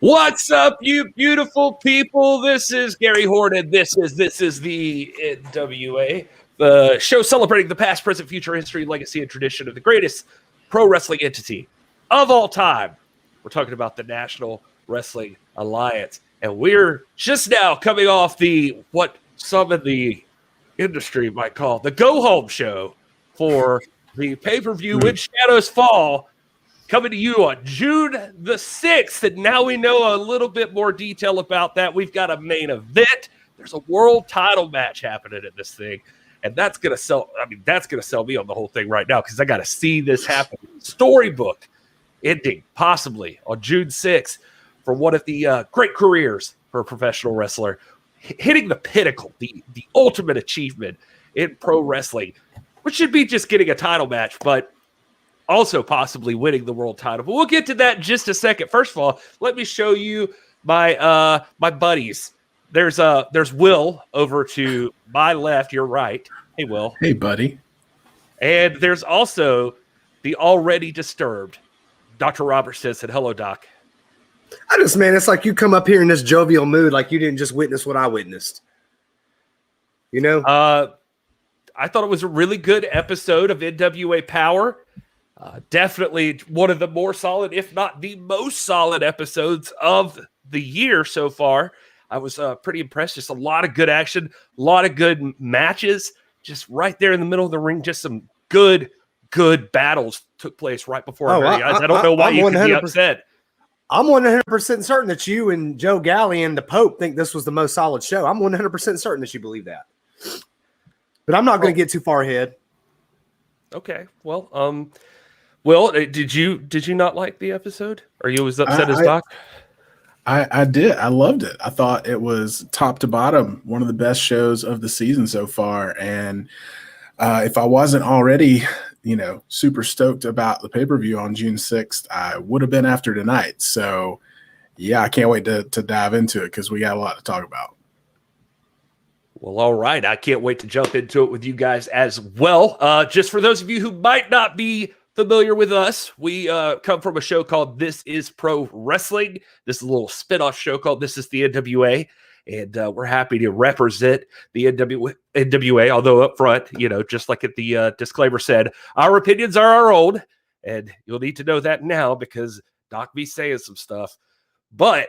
What's up, you beautiful people? This is Gary Horne, and this is the NWA, the show celebrating the past, present, future, history, legacy, and tradition of the greatest pro wrestling entity of all time. We're talking about the National Wrestling Alliance, and we're just now coming off what some in the industry might call the go-home show for the pay-per-view When Shadows Fall, coming to you on June the 6th, and now we know a little bit more detail about that. We've got a main event. There's a world title match happening at this thing, and that's going to sell. I mean, that's going to sell me on the whole thing right now because I got to see this happen. Storybook ending possibly on June 6th for one of the great careers for a professional wrestler, hitting the pinnacle, the ultimate achievement in pro wrestling, which should be just getting a title match, but also possibly winning the world title. But we'll get to that in just a second. First of all, let me show you my my buddies. There's Wil over to my left, your right. Hey, Wil. Hey, buddy. And there's also the already disturbed Dr. Robert Stinson. Hello, Doc. Man, it's like you come up here in this jovial mood like you didn't just witness what I witnessed. You know? I thought it was a really good episode of NWA Powerrr. Definitely one of the more solid, if not the most solid episodes of the year so far. I was pretty impressed. Just a lot of good action, a lot of good matches, just right there in the middle of the ring. Just some good battles took place right before our very eyes. I don't know why you could be upset. I'm 100% certain that you and Joe Galley and the Pope think this was the most solid show. I'm 100% certain that you believe that. But I'm not going to get too far ahead. Okay. Well, Wil, did you not like the episode? Are you as upset as Doc? I did. I loved it. I thought it was top to bottom one of the best shows of the season so far. And if I wasn't already, super stoked about the pay-per-view on June 6th, I would have been after tonight. So, yeah, I can't wait to dive into it because we got a lot to talk about. Well, all right. I can't wait to jump into it with you guys as well. Just for those of you who might not be familiar with us, we come from a show called This Is Pro Wrestling. This is a little spin-off show called This Is the NWA, and we're happy to represent the NWA, although up front, just like the disclaimer said, our opinions are our own, and you'll need to know that now because Doc be saying some stuff. But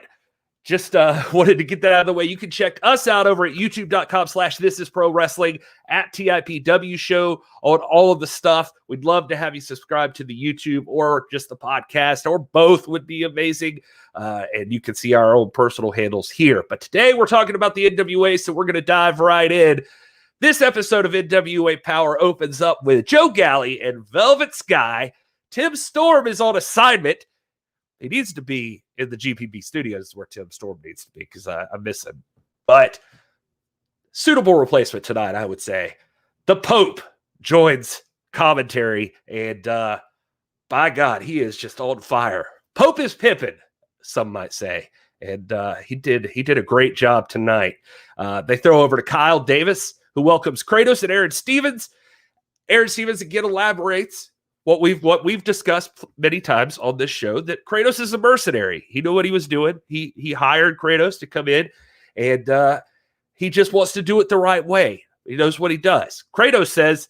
just wanted to get that out of the way. You can check us out over at youtube.com/thisisprowrestling, at TIPW show on all of the stuff. We'd love to have you subscribe to the YouTube or just the podcast, or both would be amazing. And you can see our own personal handles here. But today we're talking about the NWA, so we're going to dive right in. This episode of NWA Powerrr opens up with Joe Galley and Velvet Sky. Tim Storm is on assignment. He needs to be in the GPB studios where Tim Storm needs to be because I miss him. But suitable replacement tonight, I would say. The Pope joins commentary, and by God, he is just on fire. Pope is pimping, some might say. And he did a great job tonight. They throw over to Kyle Davis, who welcomes Kratos and Aron Stevens. Aron Stevens again elaborates what we've discussed many times on this show, that Kratos is a mercenary. He knew what he was doing. He hired Kratos to come in, and he just wants to do it the right way. He knows what he does. Kratos says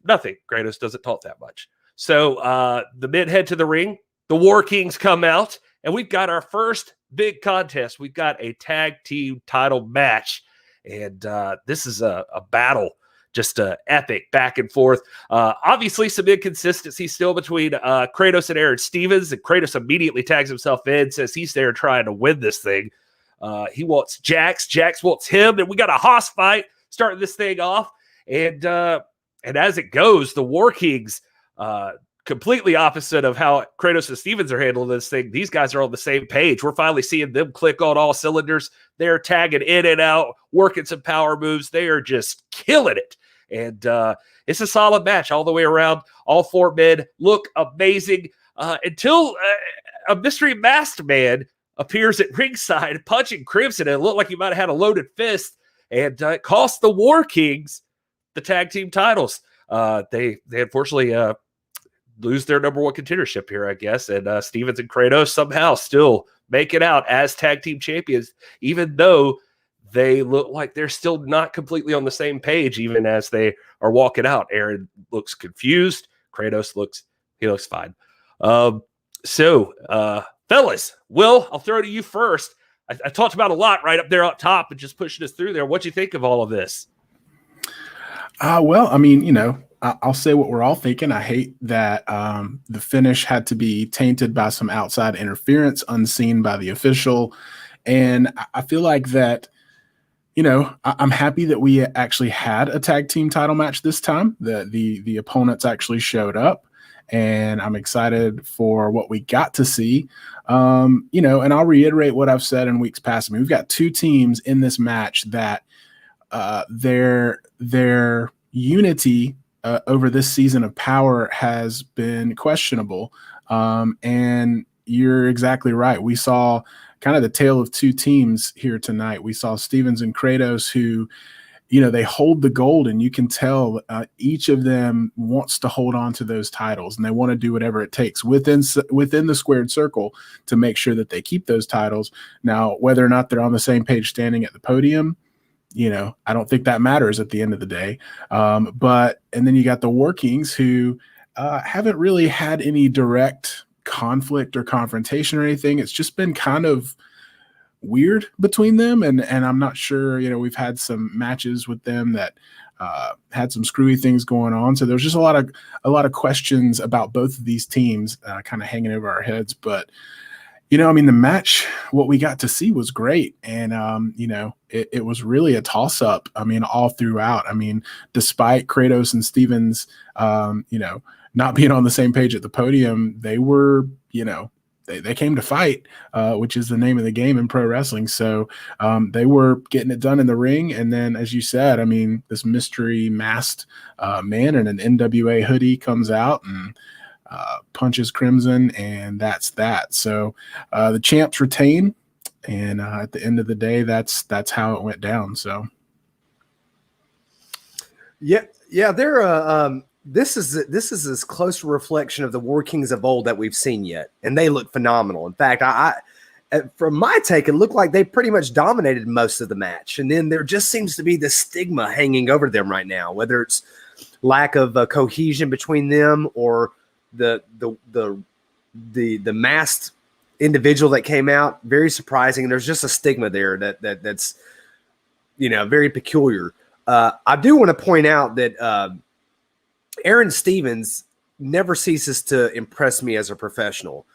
nothing. Kratos doesn't talk that much. So the men head to the ring. The War Kings come out, and we've got our first big contest. We've got a tag team title match, and this is a battle. Just epic back and forth. Obviously, some inconsistency still between Kratos and Aron Stevens. And Kratos immediately tags himself in, says he's there trying to win this thing. He wants Jax. Jax wants him. And we got a hoss fight starting this thing off. And as it goes, the War Kings, completely opposite of how Kratos and Stevens are handling this thing. These guys are on the same page. We're finally seeing them click on all cylinders. They're tagging in and out, working some power moves. They are just killing it. And it's a solid match all the way around. All four men look amazing until a mystery masked man appears at ringside punching Crimson. And it looked like he might have had a loaded fist, and it cost the War Kings the tag team titles. They unfortunately lose their number one contendership here, I guess. And Stevens and Kratos somehow still make it out as tag team champions, even though they look like they're still not completely on the same page, even as they are walking out. Aron looks confused. Kratos looks fine. Fellas, Wil, I'll throw it to you first. I talked about a lot right up there up top and just pushing us through there. What do you think of all of this? Well, I mean, I'll say what we're all thinking. I hate that the finish had to be tainted by some outside interference unseen by the official. And I feel like that, I'm happy that we actually had a tag team title match this time. The opponents actually showed up, and I'm excited for what we got to see. And I'll reiterate what I've said in weeks past. I mean, we've got two teams in this match that their unity over this season of Powerrr has been questionable. And you're exactly right. We saw kind of the tale of two teams here tonight. We saw Stevens and Kratos who, they hold the gold, and you can tell each of them wants to hold on to those titles, and they want to do whatever it takes within the squared circle to make sure that they keep those titles. Now, whether or not they're on the same page standing at the podium, I don't think that matters at the end of the day. And then you got the War Kings who haven't really had any direct conflict or confrontation or anything. It's just been kind of weird between them. And I'm not sure, we've had some matches with them that had some screwy things going on. So there's just a lot of questions about both of these teams kind of hanging over our heads. But the match, what we got to see was great. And, it was really a toss up. I mean, all throughout. I mean, despite Kratos and Stevens, not being on the same page at the podium, they were, they came to fight, which is the name of the game in pro wrestling. So they were getting it done in the ring. And then, as you said, I mean, this mystery masked man in an NWA hoodie comes out and punches Crimson, and that's that. So the champs retain, and at the end of the day, that's how it went down. So yeah, they're this is as close a reflection of the War Kings of old that we've seen yet, and they look phenomenal. In fact, I from my take, it looked like they pretty much dominated most of the match, and then there just seems to be this stigma hanging over them right now, whether it's lack of cohesion between them or the masked individual that came out. Very surprising. And there's just a stigma there that's very peculiar. I do want to point out that Aron Stevens never ceases to impress me as a professional.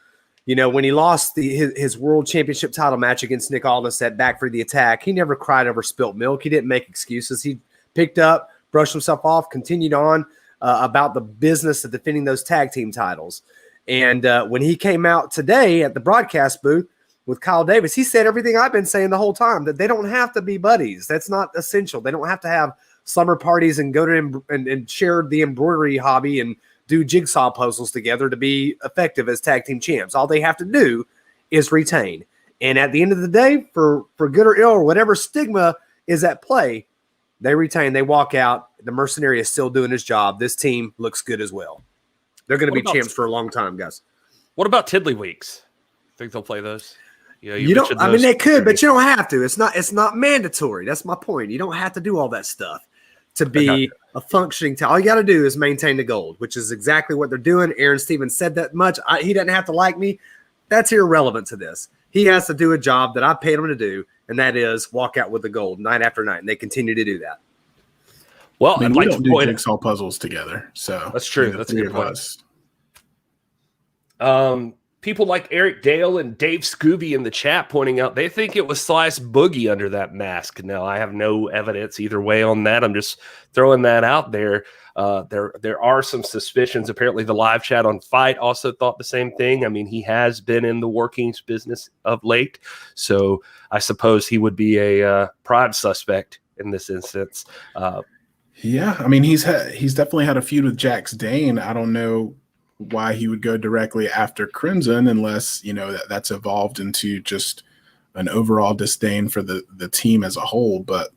When he lost his world championship title match against Nick Aldis at Back for the Attack, he never cried over spilt milk. He didn't make excuses. He picked up, brushed himself off, continued on about the business of defending those tag team titles. And when he came out today at the broadcast booth with Kyle Davis, he said everything I've been saying the whole time, that they don't have to be buddies. That's not essential. They don't have to have slumber parties and go to and share the embroidery hobby and do jigsaw puzzles together to be effective as tag team champs. All they have to do is retain. And at the end of the day, for good or ill or whatever stigma is at play, they retain, they walk out. The mercenary is still doing his job. This team looks good as well. They're going to be champs for a long time, guys. What about Tiddlywinks? Think they'll play those? You don't. I mean, they could, but you don't have to. It's not mandatory. That's my point. You don't have to do all that stuff to be a functioning team. All you got to do is maintain the gold, which is exactly what they're doing. Aron Stevens said that much. He doesn't have to like me. That's irrelevant to this. He has to do a job that I paid him to do, and that is walk out with the gold night after night, and they continue to do that. Well, I mean, we don't do jigsaw puzzles together, so that's true. That's a good point. People like Eric Dale and Dave Scooby in the chat pointing out they think it was Slice Boogie under that mask. Now, I have no evidence either way on that. I'm just throwing that out there. There are some suspicions. Apparently, the live chat on Fight also thought the same thing. I mean, he has been in the War Kings business of late, so I suppose he would be a prime suspect in this instance. Yeah, I mean, he's definitely had a feud with Jax Dane. I don't know why he would go directly after Crimson unless, that's evolved into just an overall disdain for the team as a whole. But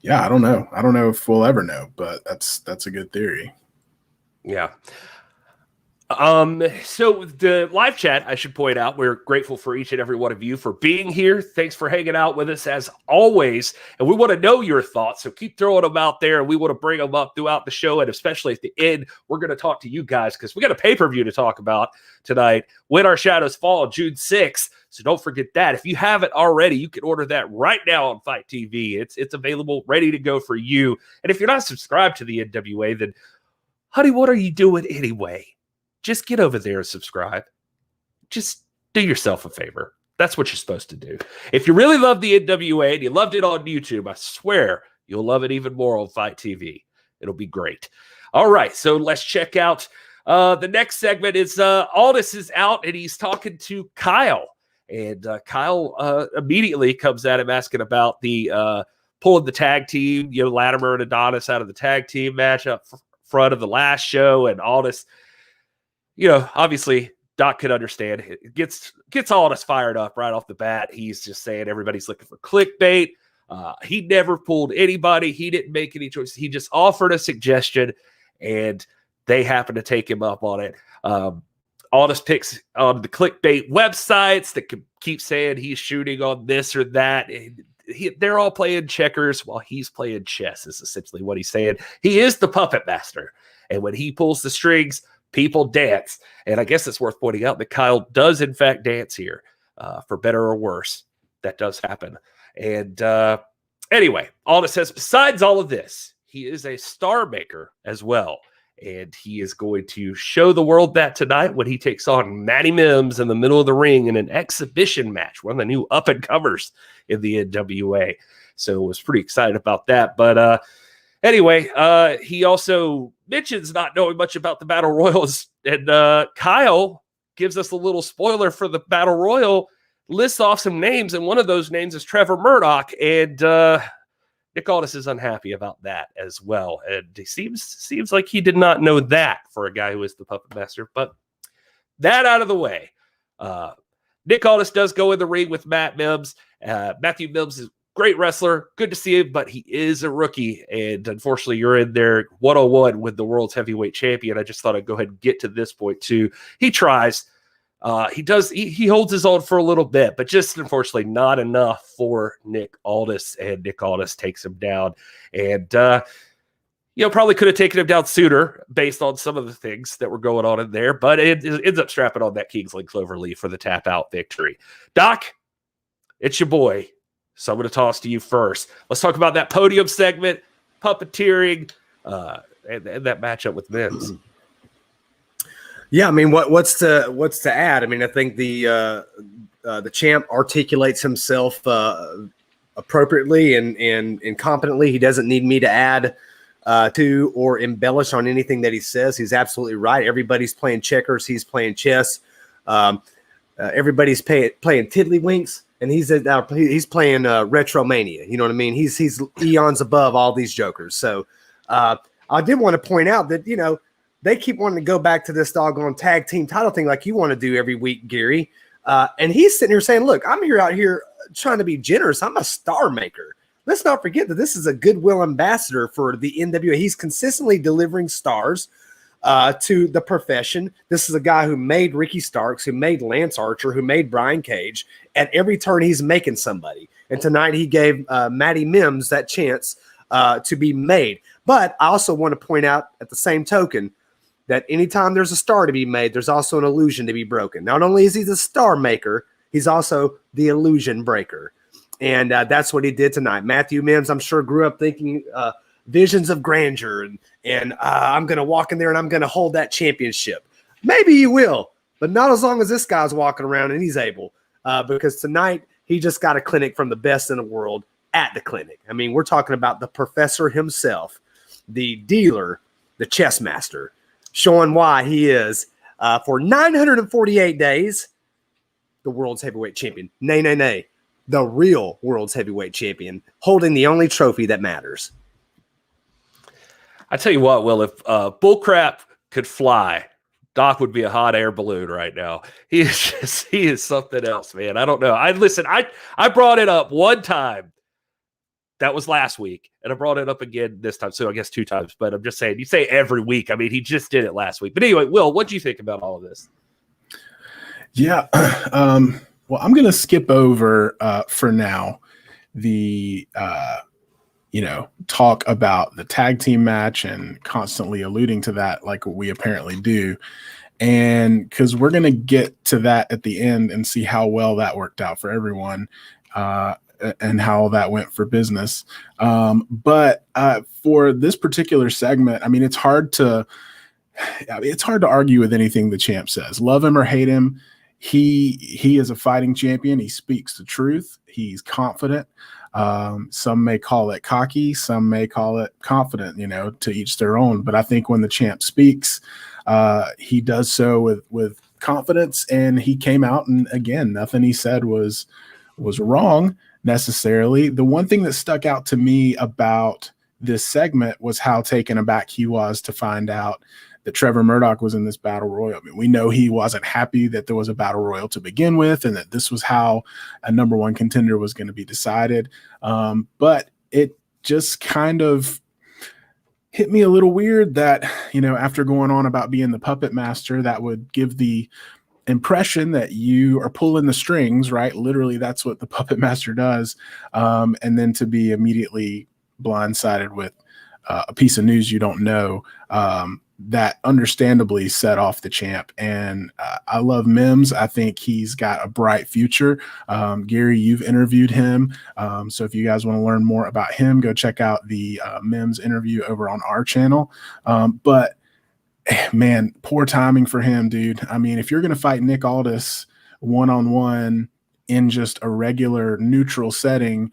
yeah, I don't know. I don't know if we'll ever know, but that's a good theory. Yeah. So the live chat, I should point out, we're grateful for each and every one of you for being here. Thanks for hanging out with us as always. And we want to know your thoughts. So keep throwing them out there. And we want to bring them up throughout the show. And especially at the end, we're going to talk to you guys because we got a pay-per-view to talk about tonight. When Our Shadows Fall, June 6th. So don't forget that. If you haven't already, you can order that right now on Fight TV. It's available, ready to go for you. And if you're not subscribed to the NWA, then honey, what are you doing anyway? Just get over there and subscribe. Just do yourself a favor. That's what you're supposed to do. If you really love the NWA and you loved it on YouTube, I swear you'll love it even more on Fight TV. It'll be great. All right, so let's check out the next segment. Is Aldis is out and he's talking to Kyle. And Kyle immediately comes at him asking about the pulling the tag team, Latimer and Adonis out of the tag team match up front of the last show. And Aldis, obviously Doc could understand. It gets Aldis fired up right off the bat. He's just saying everybody's looking for clickbait. He never pulled anybody. He didn't make any choices. He just offered a suggestion, and they happen to take him up on it. Aldis picks on the clickbait websites that keep saying he's shooting on this or that. And they're all playing checkers while he's playing chess, is essentially what he's saying. He is the puppet master. And when he pulls the strings, people dance. And I guess it's worth pointing out that Kyle does, in fact, dance here, for better or worse. That does happen. And anyway, Aldis says, besides all of this, he is a star maker as well. And he is going to show the world that tonight when he takes on Matty Mims in the middle of the ring in an exhibition match, one of the new up-and-comers in the NWA. So I was pretty excited about that. But anyway, he also mentions not knowing much about the Battle Royals. And Kyle gives us a little spoiler for the Battle Royal, lists off some names, and one of those names is Trevor Murdoch. And Nick Aldis is unhappy about that as well. And he seems like he did not know that for a guy who is the puppet master. But that out of the way, Nick Aldis does go in the ring with Matt Mims. Matthew Mims is a great wrestler. Good to see him, but he is a rookie. And unfortunately, you're in there one-on-one with the world's heavyweight champion. I just thought I'd go ahead and get to this point too. He tries. He holds his own for a little bit, but just unfortunately not enough for Nick Aldis, and Nick Aldis takes him down. And probably could have taken him down sooner based on some of the things that were going on in there, but it ends up strapping on that Kingsland Cloverleaf for the tap out victory. Doc, it's your boy, so I'm going to toss to you first. Let's talk about that podium segment, puppeteering, and that matchup with Mims. Yeah, I mean, what's to add? I mean, I think the champ articulates himself appropriately and competently. He doesn't need me to add to or embellish on anything that he says. He's absolutely right. Everybody's playing checkers. He's playing chess. Everybody's playing tiddlywinks, and he's playing Retromania. You know what I mean? He's eons above all these jokers. So I did want to point out that they keep wanting to go back to this doggone tag team title thing like you want to do every week, Gary. And he's sitting here saying, look, I'm out here trying to be generous. I'm a star maker. Let's not forget that this is a goodwill ambassador for the NWA. He's consistently delivering stars to the profession. This is a guy who made Ricky Starks, who made Lance Archer, who made Brian Cage. At every turn, he's making somebody. And tonight he gave Matty Mims that chance to be made. But I also want to point out at the same token that anytime there's a star to be made, there's also an illusion to be broken. Not only is he the star maker, he's also the illusion breaker. And that's what he did tonight. Matthew Mims, I'm sure, grew up thinking visions of grandeur. And I'm going to walk in there and I'm going to hold that championship. Maybe he will, but not as long as this guy's walking around and he's able. Because tonight, he just got a clinic from the best in the world at the clinic. I mean, we're talking about the professor himself, the dealer, the chess master, showing why he is, for 948 days, the world's heavyweight champion. Nay. The real world's heavyweight champion, holding the only trophy that matters. I tell you what, Will, if bullcrap could fly, Doc would be a hot air balloon right now. He is something else, man. I don't know. I brought it up one time That was last week, and I brought it up again this time. So I guess 2 times, but I'm just saying, you say every week. I mean, he just did it last week. But anyway, Will, what do you think about all of this? Yeah. Well, I'm going to skip over for now the, talk about the tag team match and constantly alluding to that like we apparently do. And because we're going to get to that at the end and see how well that worked out for everyone. And how that went for business. But for this particular segment, I mean, it's hard to argue with anything the champ says. Love him or hate him, he is a fighting champion. He speaks the truth. He's confident. Some may call it cocky, some may call it confident, to each their own. But I think when the champ speaks, he does so with confidence, and he came out, and again, nothing he said was wrong necessarily. The one thing that stuck out to me about this segment was how taken aback he was to find out that Trevor Murdoch was in this battle royal. I mean, we know he wasn't happy that there was a battle royal to begin with, and that this was how a number 1 contender was going to be decided. But it just kind of hit me a little weird that, after going on about being the puppet master, that would give the impression that you are pulling the strings, right? Literally, that's what the puppet master does. And then to be immediately blindsided with a piece of news you don't know, that understandably set off the champ. And I love Mims. I think he's got a bright future. Gary, you've interviewed him. So if you guys want to learn more about him, go check out the Mims interview over on our channel. But man, poor timing for him, dude. I mean, if you're going to fight Nick Aldis one-on-one in just a regular neutral setting,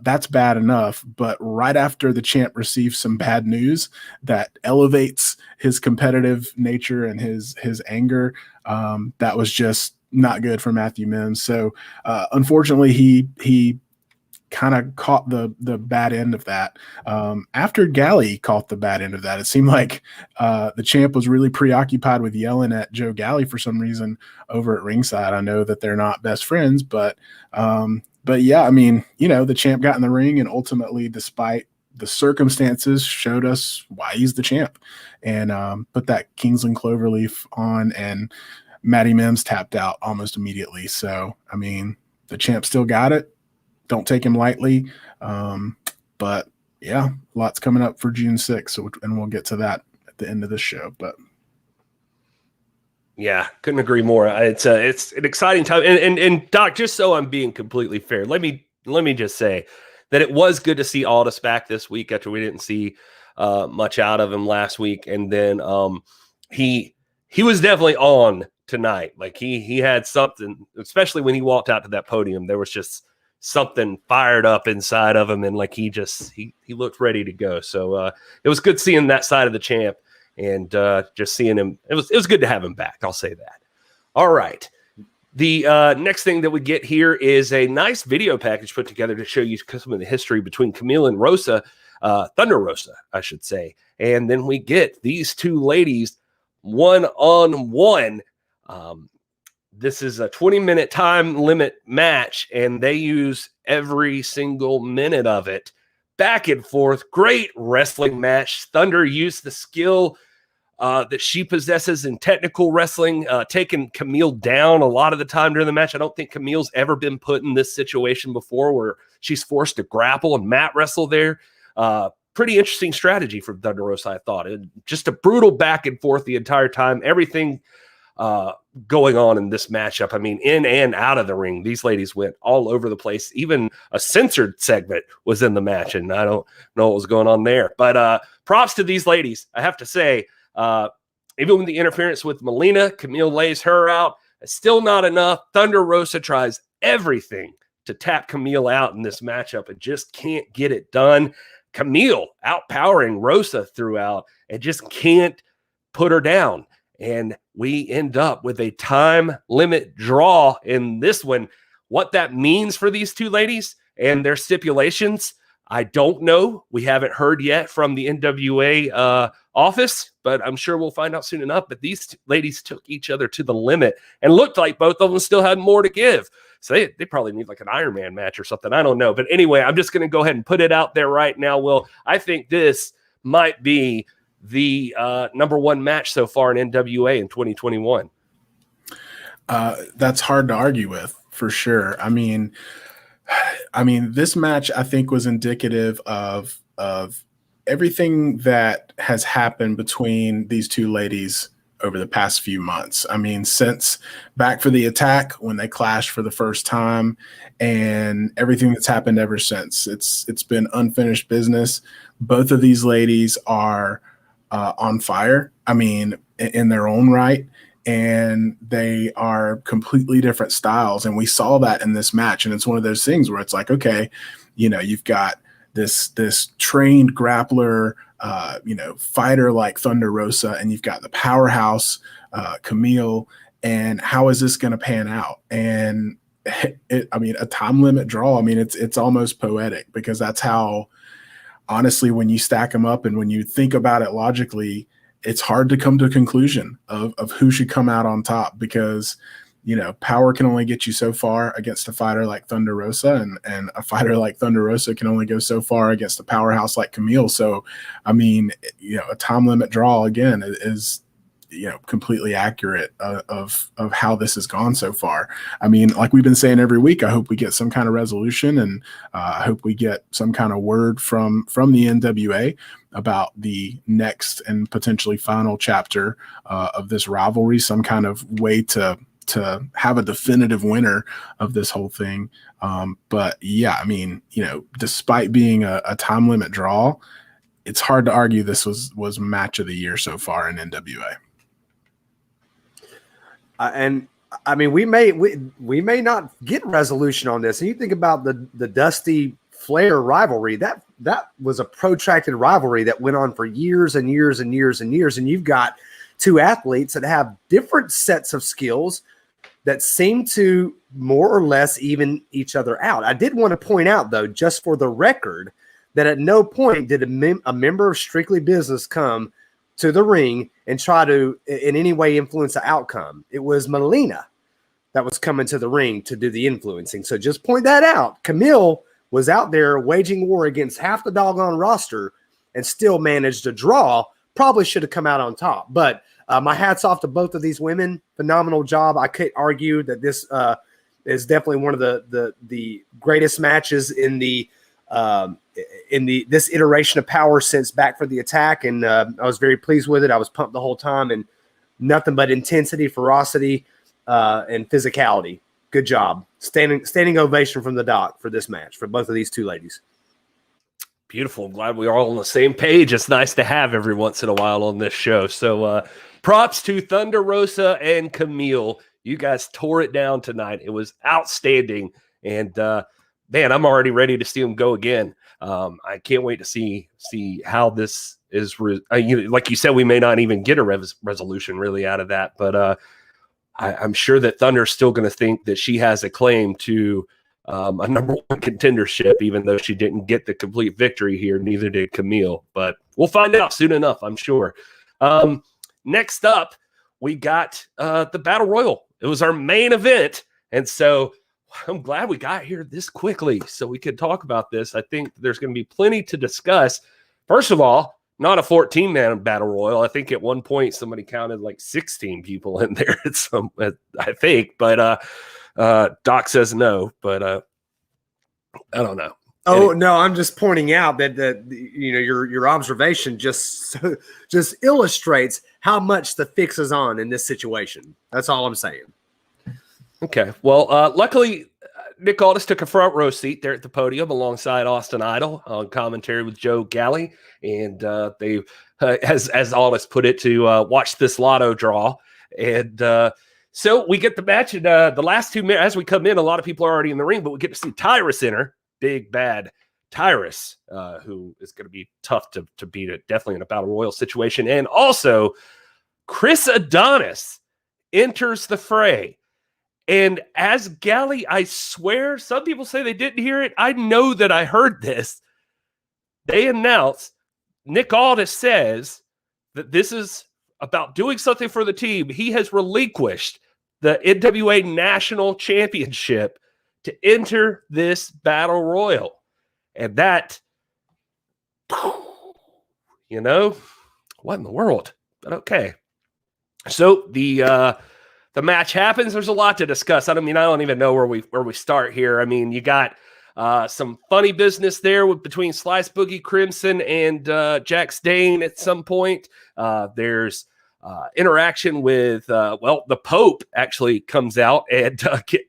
that's bad enough. But right after the champ receives some bad news that elevates his competitive nature and his anger, that was just not good for Matthew Mims. So unfortunately, he kind of caught the bad end of that. After Galley caught the bad end of that, it seemed like the champ was really preoccupied with yelling at Joe Galley for some reason over at ringside. I know that they're not best friends, but yeah, I mean, the champ got in the ring and ultimately, despite the circumstances, showed us why he's the champ, and put that Kingsland Cloverleaf on, and Matty Mims tapped out almost immediately. So, I mean, the champ still got it. Don't take him lightly. But yeah, lots coming up for June 6th. And we'll get to that at the end of this show. But yeah, couldn't agree more. It's an exciting time. And Doc, just so I'm being completely fair, let me just say that it was good to see Aldis back this week after we didn't see much out of him last week. And then he was definitely on tonight. Like he had something, especially when he walked out to that podium. There was just something fired up inside of him, and like he looked ready to go. So it was good seeing that side of the champ, and just seeing him. It was good to have him back. I'll say that. All right. The next thing that we get here is a nice video package put together to show you some of the history between Kamille and Rosa, Thunder Rosa, I should say. And then we get these 2 ladies one-on-one. This is a 20-minute time limit match, and they use every single minute of it. Back and forth. Great wrestling match. Thunder used the skill that she possesses in technical wrestling, taking Kamille down a lot of the time during the match. I don't think Camille's ever been put in this situation before where she's forced to grapple and mat wrestle there. Pretty interesting strategy from Thunder Rosa, I thought. Just a brutal back and forth the entire time. Everything going on in this matchup. I mean, in and out of the ring, these ladies went all over the place. Even a censored segment was in the match, and I don't know what was going on there. But props to these ladies. I have to say, even with the interference with Melina, Kamille lays her out. It's still not enough. Thunder Rosa tries everything to tap Kamille out in this matchup and just can't get it done. Kamille outpowering Rosa throughout and just can't put her down. And we end up with a time limit draw in this one. What that means for these 2 ladies and their stipulations, I don't know. We haven't heard yet from the NWA office, but I'm sure we'll find out soon enough. But these ladies took each other to the limit and looked like both of them still had more to give. So they probably need like an Iron Man match or something. I don't know. But anyway, I'm just going to go ahead and put it out there right now, Will. I think this might be the number one match so far in NWA in 2021. That's hard to argue with, for sure. I mean, this match I think was indicative of everything that has happened between these two ladies over the past few months. I mean, since Back for the Attack, when they clashed for the first time, and everything that's happened ever since. It's been unfinished business. Both of these ladies are on fire. I mean, in their own right. And they are completely different styles. And we saw that in this match. And it's one of those things where it's like, okay, you know, you've got this trained grappler, fighter like Thunder Rosa, and you've got the powerhouse, Kamille. And how is this going to pan out? And a time limit draw. I mean, it's almost poetic, because that's how, honestly, when you stack them up and when you think about it logically, it's hard to come to a conclusion of who should come out on top, because, you know, power can only get you so far against a fighter like Thunder Rosa, and a fighter like Thunder Rosa can only go so far against a powerhouse like Kamille. So, I mean, you know, a time limit draw again is, you know, completely accurate of how this has gone so far. I mean, like we've been saying every week, I hope we get some kind of resolution, and I hope we get some kind of word from the NWA about the next and potentially final chapter of this rivalry, some kind of way to have a definitive winner of this whole thing. But yeah, I mean, you know, despite being a time limit draw, it's hard to argue this was match of the year so far in NWA. And I mean, we may not get resolution on this. And you think about the Dusty Flair rivalry, that was a protracted rivalry that went on for years and years and years and years. And you've got two athletes that have different sets of skills that seem to more or less even each other out. I did want to point out, though, just for the record, that at no point did a member of Strictly Business come to the ring and try to in any way influence the outcome. It was Melina that was coming to the ring to do the influencing. So just point that out. Kamille was out there waging war against half the doggone roster and still managed to draw. Probably should have come out on top. But my hat's off to both of these women. Phenomenal job. I could argue that this is definitely one of the greatest matches in this iteration of Powerrr since Back for the Attack, and I was very pleased with it. I was pumped the whole time, and nothing but intensity, ferocity, and physicality. Good job. Standing ovation from the doc for this match for both of these two ladies. Beautiful. I'm glad we're all on the same page. It's nice to have every once in a while on this show. So props to Thunder Rosa and Kamille. You guys tore it down tonight. It was outstanding. And man, I'm already ready to see them go again. I can't wait to see how this is. Like you said, we may not even get a resolution really out of that, but I'm sure that Thunder's still going to think that she has a claim to a number one contendership, even though she didn't get the complete victory here. Neither did Kamille, but we'll find out soon enough, I'm sure. Next up, we got the Battle Royal. It was our main event, and so I'm glad we got here this quickly so we could talk about this. I think there's going to be plenty to discuss. First of all, not a 14-man battle royal. I think at one point somebody counted like 16 people in there. I think, but Doc says no. But I don't know. Oh, anyway. No, I'm just pointing out that your observation just illustrates how much the fix is on in this situation. That's all I'm saying. Okay. Well, luckily, Nick Aldis took a front row seat there at the podium alongside Austin Idol on commentary with Joe Galley. And they, as Aldis put it, to watch this lotto draw. And so we get the match. And the last 2 minutes, as we come in, a lot of people are already in the ring, but we get to see Tyrus enter. Big, bad Tyrus, who is going to be tough to beat it, definitely in a battle royal situation. And also, Chris Adonis enters the fray. And as Galley, I swear, some people say they didn't hear it. I know that I heard this. they announce, Nick Aldis says that this is about doing something for the team. He has relinquished the NWA National Championship to enter this Battle Royal. And that, you know, what in the world? But okay. So the match happens. There's a lot to discuss. I don't even know where we start here. I mean, you got some funny business there between Slice Boogie Crimson and Jax Dane at some point. There's interaction with, the Pope actually comes out and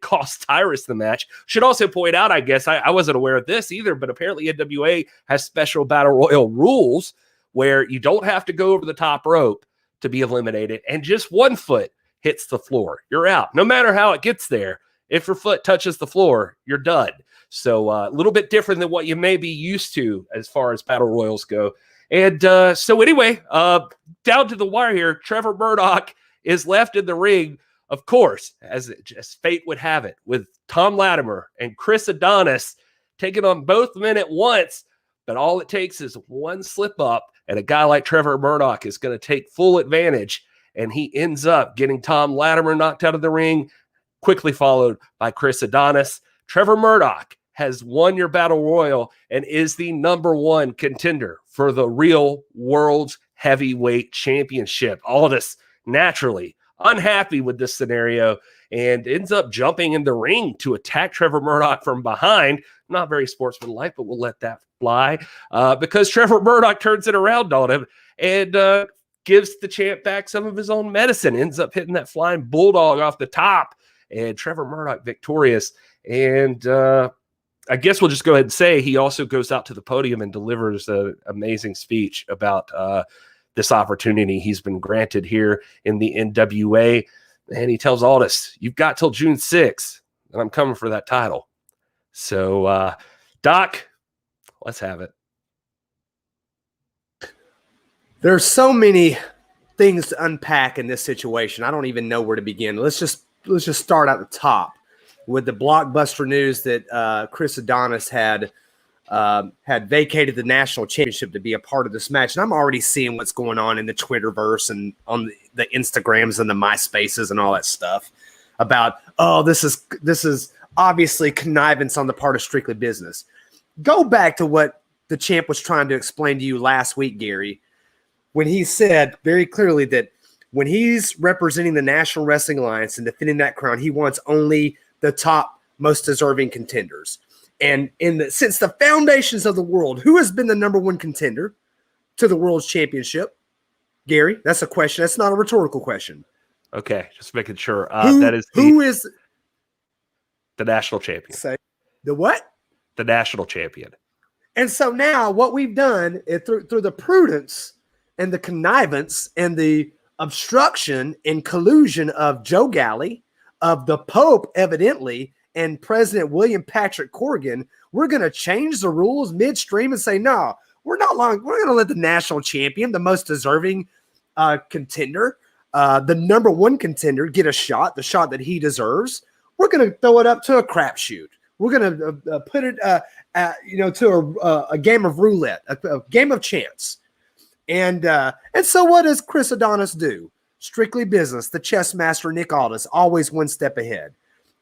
costs Tyrus the match. Should also point out, I guess, I wasn't aware of this either, but apparently NWA has special Battle Royal rules where you don't have to go over the top rope to be eliminated, and just one foot hits the floor, you're out. No matter how it gets there, if your foot touches the floor, you're done. So a little bit different than what you may be used to as far as Battle Royals go. And so anyway, down to the wire here, Trevor Murdoch is left in the ring, of course, as fate would have it, with Tom Latimer and Chris Adonis taking on both men at once. But all it takes is one slip up, and a guy like Trevor Murdoch is going to take full advantage, and he ends up getting Tom Latimer knocked out of the ring, quickly followed by Chris Adonis. Trevor Murdoch has won your Battle Royal and is the #1 contender for the real World's Heavyweight Championship. Aldis, naturally unhappy with this scenario, and ends up jumping in the ring to attack Trevor Murdoch from behind. Not very sportsmanlike, but we'll let that fly because Trevor Murdoch turns it around on him and gives the champ back some of his own medicine, ends up hitting that flying bulldog off the top, and Trevor Murdoch victorious. And I guess we'll just go ahead and say he also goes out to the podium and delivers an amazing speech about this opportunity he's been granted here in the NWA. And he tells Aldis, you've got till June 6th, and I'm coming for that title. So, Doc, let's have it. There's so many things to unpack in this situation. I don't even know where to begin. Let's just start at the top with the blockbuster news that Chris Adonis had vacated the national championship to be a part of this match. And I'm already seeing what's going on in the Twitterverse and on the Instagrams and the MySpaces and all that stuff about, oh, this is obviously connivance on the part of Strictly Business. Go back to what the champ was trying to explain to you last week, Gary, when he said very clearly that when he's representing the National Wrestling Alliance and defending that crown, he wants only the top most deserving contenders. And since the foundations of the world, who has been the #1 contender to the World's Championship? Gary, that's a question. That's not a rhetorical question. Okay, just making sure. Who is the national champion? Say the what? The national champion. And so now what we've done is through the prudence and the connivance and the obstruction and collusion of Joe Galley, of the Pope, evidently, and President William Patrick Corgan, we're going to change the rules midstream and say, no, we're going to let the national champion, the most deserving contender, the #1 contender, get a shot, the shot that he deserves. We're going to throw it up to a crapshoot. We're going to put it, to a game of roulette, a game of chance. And so what does Chris Adonis do? Strictly Business, the chess master Nick Aldis, always one step ahead.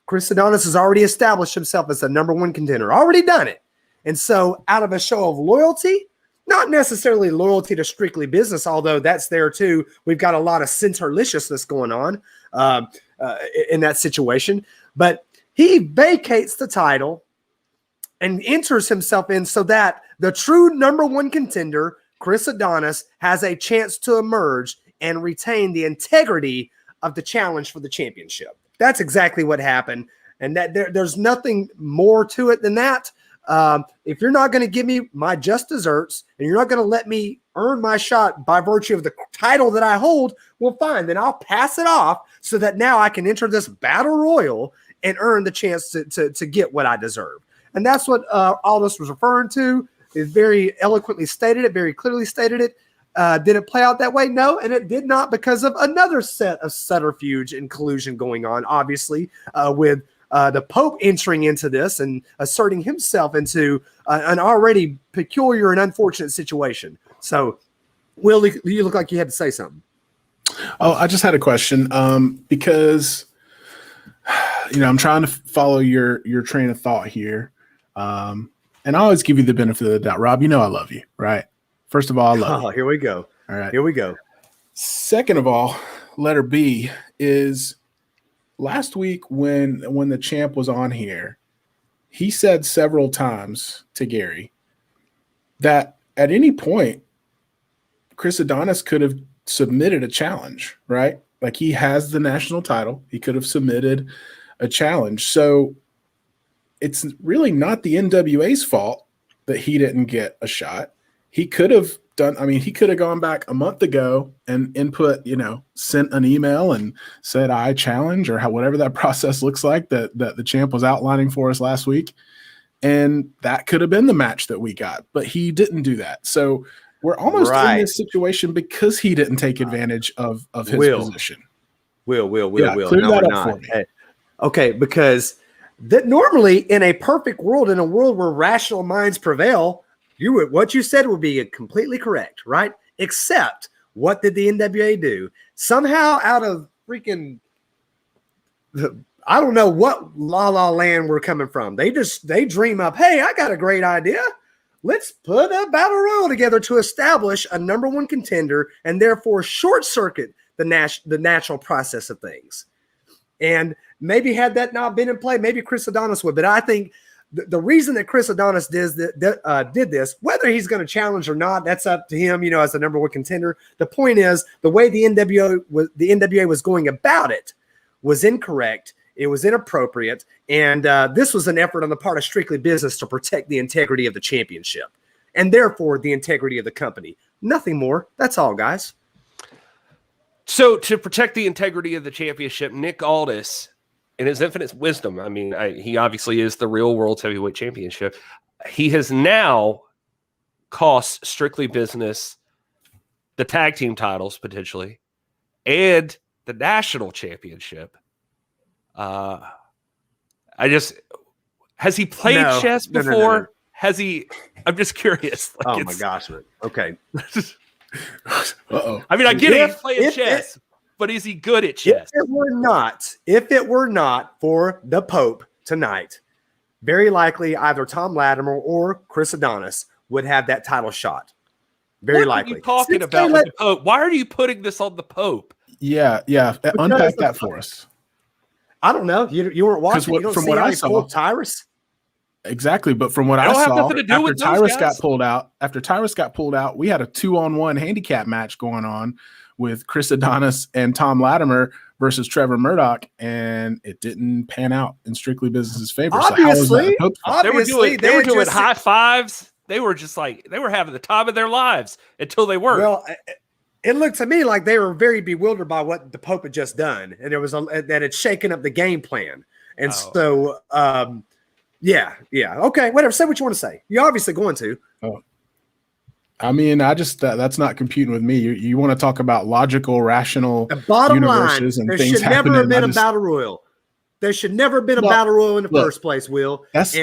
Chris Adonis has already established himself as the #1 contender, already done it. And so out of a show of loyalty, not necessarily loyalty to Strictly Business, although that's there too. We've got a lot of centerliciousness going on in that situation. But he vacates the title and enters himself in so that the true #1 contender, Chris Adonis, has a chance to emerge and retain the integrity of the challenge for the championship. That's exactly what happened. And that there's nothing more to it than that. If you're not going to give me my just desserts and you're not going to let me earn my shot by virtue of the title that I hold, well, fine. Then I'll pass it off so that now I can enter this battle royal and earn the chance to get what I deserve. And that's what Aldis was referring to. It very eloquently stated it, very clearly stated it. Did it play out that way? No, and it did not, because of another set of subterfuge and collusion going on, obviously, with the Pope entering into this and asserting himself into an already peculiar and unfortunate situation. So, Will, you look like you had to say something. Oh, I just had a question because, I'm trying to follow your train of thought here. And I always give you the benefit of the doubt. Rob, I love you, right? First of all, I love you. Here we go. All right. Here we go. Second of all, letter B is last week when the champ was on here, he said several times to Gary that at any point, Chris Adonis could have submitted a challenge, right? Like he has the national title. He could have submitted a challenge. So it's really not the NWA's fault that he didn't get a shot. He could have he could have gone back a month ago and sent an email and said, I challenge, or whatever that process looks like that the champ was outlining for us last week. And that could have been the match that we got, but he didn't do that. So we're almost in this situation because he didn't take advantage of his position. Will. Clear that up for me. Okay, because normally in a perfect world, in a world where rational minds prevail, what you said would be completely correct, right? Except, what did the NWA do? Somehow, out of freaking, I don't know what la la land we're coming from. They dream up, hey, I got a great idea. Let's put a battle royal together to establish a number one contender and therefore short circuit the natural process of things. And maybe had that not been in play, maybe Chris Adonis would. But I think the reason that Chris Adonis did this, whether he's going to challenge or not, that's up to him, as the number one contender. The point is, the way the NWA was going about it was incorrect. It was inappropriate. And this was an effort on the part of Strictly Business to protect the integrity of the championship and therefore the integrity of the company. Nothing more. That's all, guys. So to protect the integrity of the championship, Nick Aldis, in his infinite wisdom, he obviously is the real world's heavyweight championship. He has now cost Strictly Business the tag team titles potentially and the national championship. Has he played chess before? No. Has he? I'm just curious. Oh my gosh, man. Okay. Uh-oh. I get it. He's playing chess, but is he good at chess? If it were not for the Pope tonight, very likely either Tom Latimer or Chris Adonis would have that title shot. Very likely. What are you talking about with the Pope? Why are you putting this on the Pope? Yeah. Unpack that for us. I don't know. You weren't watching. You don't from see what how I he saw, pulled Tyrus. Exactly, but from what I saw, after Tyrus got pulled out, we had a 2-on-1 handicap match going on with Chris Adonis and Tom Latimer versus Trevor Murdoch, and it didn't pan out in Strictly Business's favor. Obviously, they were doing high fives. They were just they were having the time of their lives until they weren't. Well, it looked to me like they were very bewildered by what the Pope had just done, and there was that had shaken up the game plan. And so, yeah. Okay, whatever. Say what you want to say. You're obviously going to. Oh. That's not computing with me. You want to talk about logical, rational the bottom universes line, and there things should never have been a battle royal. There should never have been a battle royal in the first place, Will. That's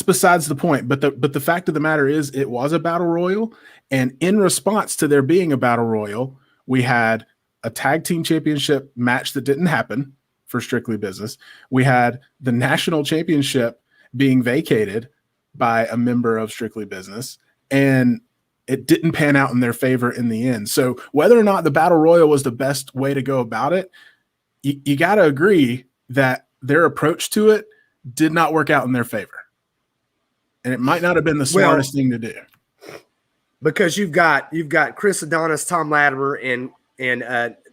besides the point. But the fact of the matter is, it was a battle royal, and in response to there being a battle royal, we had a tag team championship match that didn't happen for Strictly Business. We had the national championship being vacated by a member of Strictly Business, and it didn't pan out in their favor in the end. So whether or not the battle royal was the best way to go about it, you got to agree that their approach to it did not work out in their favor. And it might not have been the smartest thing to do. Because you've got Chris Adonis, Tom Latimer, and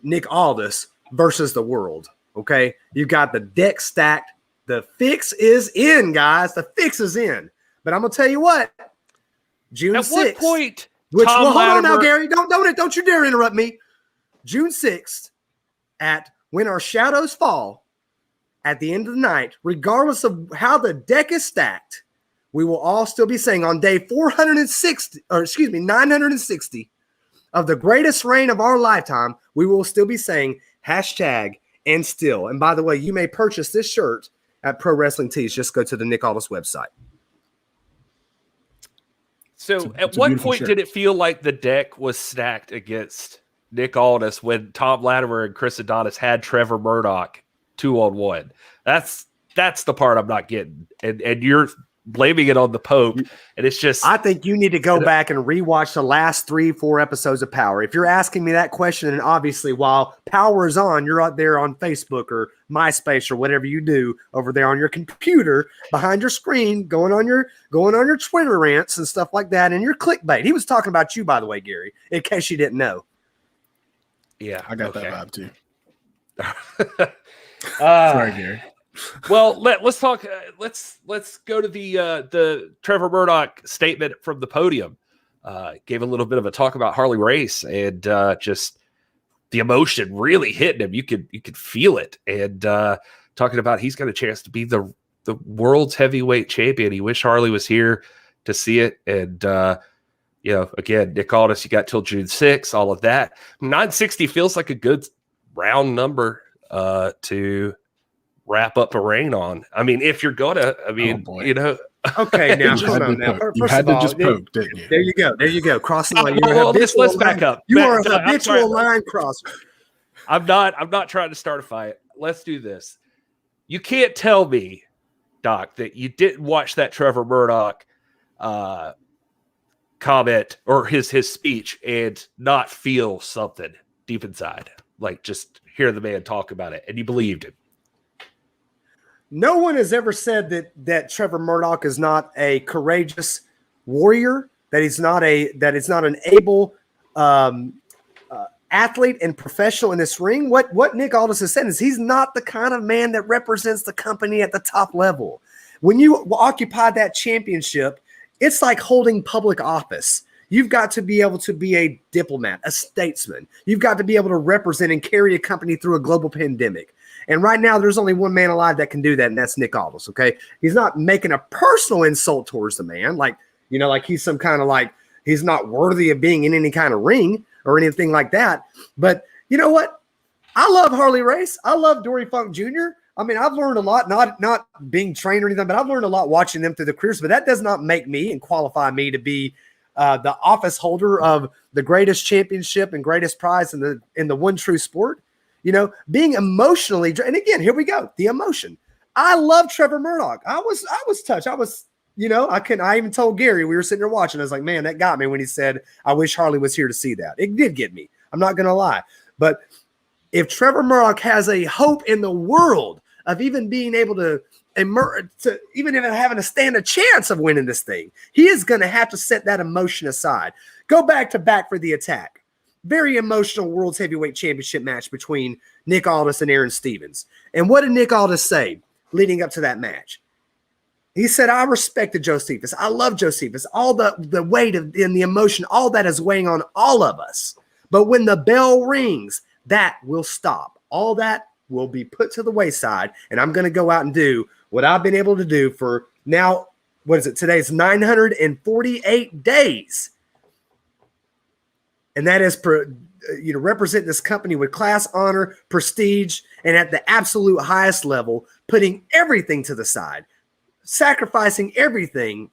Nick Aldis versus the world. Okay, you've got the deck stacked. The fix is in, guys. The fix is in. But I'm gonna tell you what. June 6th. At what point? Hold on now, Gary. Don't you dare interrupt me. June 6th, at When Our Shadows Fall, at the end of the night, regardless of how the deck is stacked, we will all still be saying on day 960 of the greatest reign of our lifetime, we will still be saying hashtag and still. And by the way, you may purchase this shirt at Pro Wrestling Tees. Just go to the Nick Aldis website. So at what point did it feel like the deck was stacked against Nick Aldis when Tom Latimer and Chris Adonis had Trevor Murdoch 2-on-1? That's the part I'm not getting. And you're blaming it on the Pope. And it's just, I think you need to go back and rewatch the last 3-4 episodes of Powerrr. If you're asking me that question, and obviously while Powerrr is on, you're out there on Facebook or MySpace or whatever you do over there on your computer behind your screen, going on your Twitter rants and stuff like that, and your clickbait. He was talking about you, by the way, Gary, in case you didn't know. Yeah, I got that vibe too. Sorry, Gary. Well, let's talk. Let's go to the Trevor Murdoch statement from the podium. Gave a little bit of a talk about Harley Race and just the emotion really hitting him. You could feel it, and talking about he's got a chance to be the world's heavyweight champion. He wish Harley was here to see it, and again, Nick Aldis, you got till June 6th, all of that. 960 feels like a good round number to wrap up a reign on. I mean, if you're gonna, Okay, now hold on. Now, you had to just poke, didn't you? There you go. Cross the line. Let's back up. You are a habitual line crosser. I'm not trying to start a fight. Let's do this. You can't tell me, Doc, that you didn't watch that Trevor Murdoch comment or his speech and not feel something deep inside, like just hear the man talk about it, and you believed him. No one has ever said that Trevor Murdoch is not a courageous warrior, that it's not an able athlete and professional in this ring. What Nick Aldis has said is he's not the kind of man that represents the company at the top level. When you occupy that championship, it's like holding public office. You've got to be able to be a diplomat, a statesman. You've got to be able to represent and carry a company through a global pandemic. And right now, there's only one man alive that can do that, and that's Nick Aldis, okay? He's not making a personal insult towards the man, like he's some kind of he's not worthy of being in any kind of ring or anything like that. But you know what? I love Harley Race. I love Dory Funk Jr. I mean, I've learned a lot, not being trained or anything, but I've learned a lot watching them through the careers. But that does not make me and qualify me to be the office holder of the greatest championship and greatest prize in the one true sport. Being emotionally, and again, here we go, the emotion. I love Trevor Murdoch. I was touched. I even told Gary, we were sitting there watching. I was like, man, that got me when he said, I wish Harley was here to see that. It did get me. I'm not going to lie. But if Trevor Murdoch has a hope in the world of even being able to even having to stand a chance of winning this thing, he is going to have to set that emotion aside. Go back for the attack. Very emotional World's Heavyweight Championship match between Nick Aldis and Aron Stevens. And what did Nick Aldis say leading up to that match? He said, I respected Josephus. I love Josephus. All the weight and the emotion, all that is weighing on all of us. But when the bell rings, that will stop. All that will be put to the wayside. And I'm going to go out and do what I've been able to do for now. What is it? Today's 948 days. And that is represent this company with class, honor, prestige, and at the absolute highest level, putting everything to the side, sacrificing everything,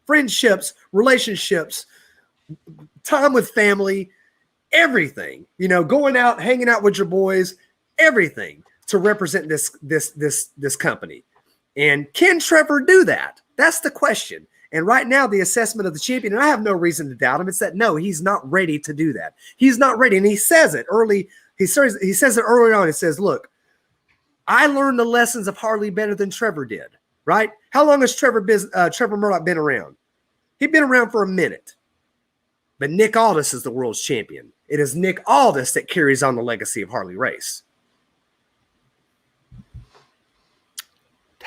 friendships, relationships, time with family, everything, going out, hanging out with your boys, everything to represent this company. And can Trevor do that? That's the question. And right now, the assessment of the champion, and I have no reason to doubt him, it's that no, he's not ready to do that. He's not ready. And he says it early. He says it early on. He says, look, I learned the lessons of Harley better than Trevor did, right? How long has Trevor Murdoch been around? He'd been around for a minute. But Nick Aldis is the world's champion. It is Nick Aldis that carries on the legacy of Harley Race.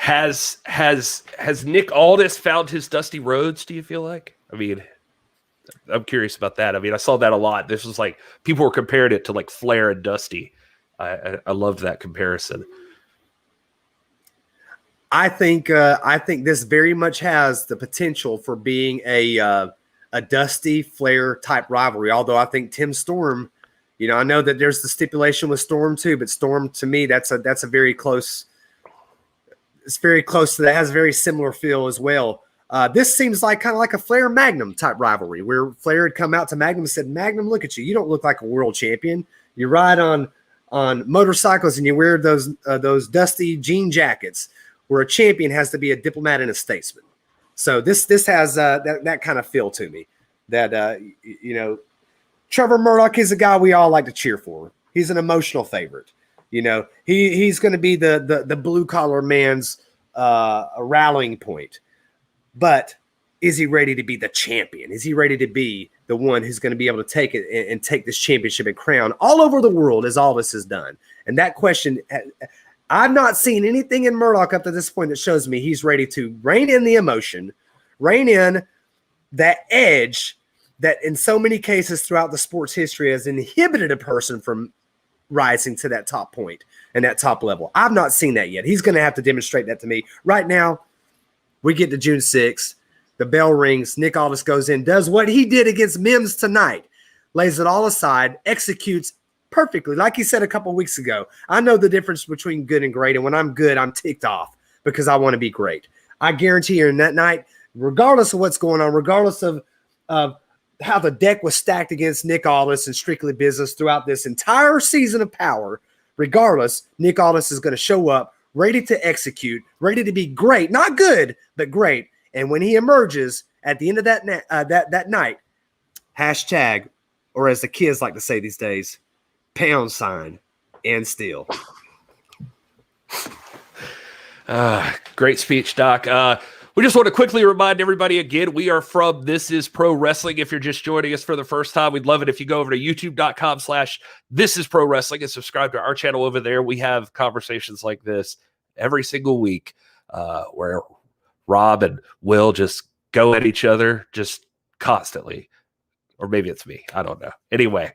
Has Nick Aldis found his Dusty Rhodes, do you feel like? I mean, I'm curious about that. I mean, I saw that a lot. This was like people were comparing it to like Flair and Dusty. I loved that comparison. I think this very much has the potential for being a Dusty Flair type rivalry. Although I think Tim Storm, You know, I know that there's the stipulation with Storm too, but Storm to me, that's a very close. It's very close to that. Has a very similar feel as well. This seems like kind of like a Flair Magnum type rivalry where Flair had come out to Magnum and said, Magnum, look at you. You don't look like a world champion. You ride on motorcycles and you wear those dusty jean jackets where a champion has to be a diplomat and a statesman. So this has that kind of feel to me that, you know, Trevor Murdoch is a guy we all like to cheer for. He's an emotional favorite. You know, he's going to be the blue collar man's rallying point. But is he ready to be the champion? Is he ready to be the one who's going to be able to take it and take this championship and crown all over the world as Aldis has done? And that question, I've not seen anything in Murdoch up to this point that shows me he's ready to rein in the emotion, rein in that edge that in so many cases throughout the sport's history has inhibited a person from rising to that top point and that top level. I've not seen that yet. He's going to have to demonstrate that to me. Right now, we get to June 6th. The bell rings. Nick Aldis goes in, does what he did against Mims tonight, lays it all aside, executes perfectly. Like he said a couple weeks ago, I know the difference between good and great. And when I'm good, I'm ticked off because I want to be great. I guarantee you in that night, regardless of what's going on, regardless of how the deck was stacked against Nick Aldis and Strictly Business throughout this entire season of Powerrr, regardless, Nick Aldis is going to show up, ready to execute, ready to be great, not good, but great. And when he emerges at the end of that night, hashtag, or as the kids like to say these days, #, and still. Great speech, Doc. We just want to quickly remind everybody again, we are from This Is Pro Wrestling. If you're just joining us for the first time, we'd love it if you go over to youtube.com/thisisprowrestling and subscribe to our channel over there. We have conversations like this every single week where Rob and Will just go at each other just constantly. Or maybe it's me. I don't know. Anyway.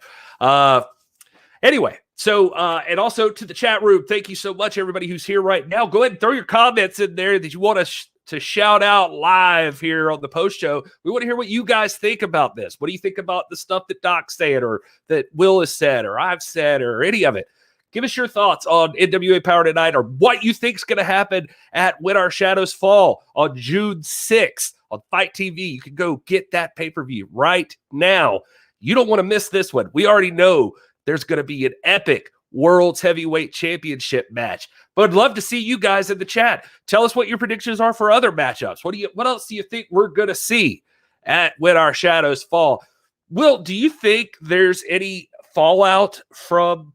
So, and also to the chat room, thank you so much, everybody who's here right now. Go ahead and throw your comments in there that you want us to shout out live here on the post show. We want to hear what you guys think about this. What do you think about the stuff that Doc's saying or that Will has said or I've said or any of it? Give us your thoughts on NWA Powerrr tonight or what you think is going to happen at When Our Shadows Fall on June 6th on Fight TV. You can go get that pay-per-view right now. You don't want to miss this one. We already know there's going to be an epic World's Heavyweight Championship match. But I'd love to see you guys in the chat. Tell us what your predictions are for other matchups. What else do you think we're going to see at When Our Shadows Fall? Will, do you think there's any fallout from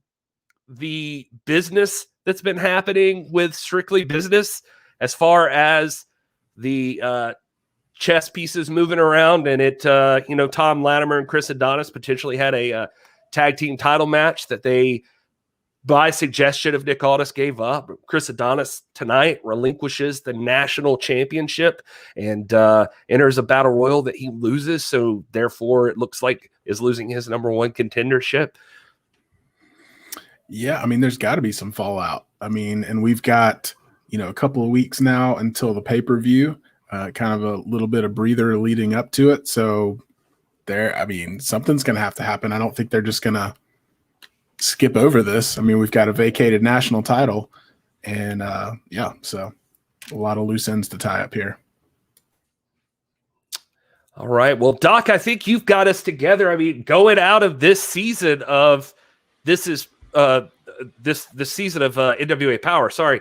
the business that's been happening with Strictly Business as far as the chess pieces moving around and it, Tom Latimer and Chris Adonis potentially had a tag team title match that they, by suggestion of Nick Aldis, gave up. Chris Adonis tonight relinquishes the national championship and enters a battle royal that he loses. So therefore it looks like is losing his number one contendership. Yeah, I mean, there's got to be some fallout. I mean, and we've got, a couple of weeks now until the pay-per-view, kind of a little bit of breather leading up to it. So something's going to have to happen. I don't think they're just going to skip over this. I mean, we've got a vacated national title and so a lot of loose ends to tie up here. All right. Well, Doc, I think you've got us together. I mean, going out of this season of this season of NWA Powerrr. Sorry.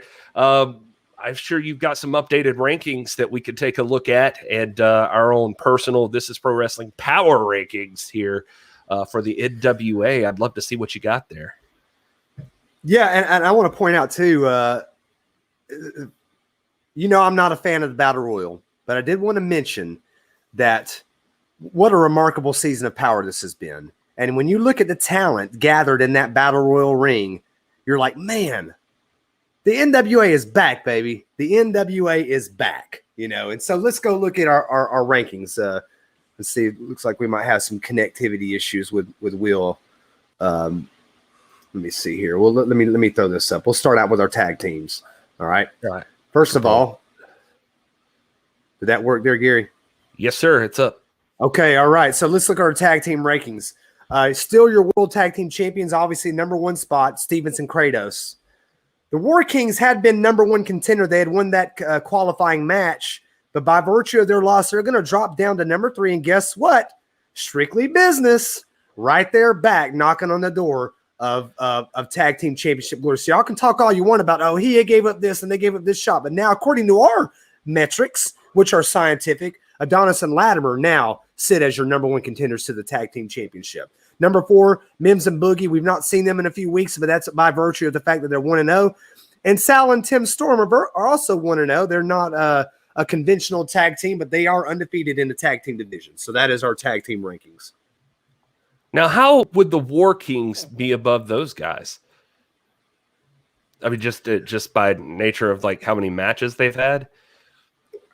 I'm sure you've got some updated rankings that we could take a look at and our own personal This Is Pro Wrestling Power rankings here for the NWA. I'd love to see what you got there. Yeah, and I want to point out too, I'm not a fan of the Battle Royal, but I did want to mention that what a remarkable season of Powerrr this has been. And when you look at the talent gathered in that Battle Royal ring, you're like, man, the NWA is back, baby. The NWA is back, And so let's go look at our rankings. Let's see. It looks like we might have some connectivity issues with Will. Let me see here. Well, let me throw this up. We'll start out with our tag teams. All right. First of all, did that work there, Gary? Yes, sir. It's up. Okay. All right. So let's look at our tag team rankings. Still your World Tag Team Champions, obviously number 1 spot, Stevens and Kratos. The War Kings had been number 1 contender. They had won that qualifying match, but by virtue of their loss, they're going to drop down to number 3. And guess what? Strictly Business, right there back, knocking on the door of Tag Team Championship glory. So y'all can talk all you want about, oh, he gave up this and they gave up this shot. But now, according to our metrics, which are scientific, Adonis and Latimer now sit as your number 1 contenders to the Tag Team Championship. Number 4, Mims and Boogie. We've not seen them in a few weeks, but that's by virtue of the fact that they're 1-0. And Sal and Tim Storm are also 1-0. They're not a conventional tag team, but they are undefeated in the tag team division. So that is our tag team rankings. Now, how would the War Kings be above those guys? I mean, just by nature of like how many matches they've had.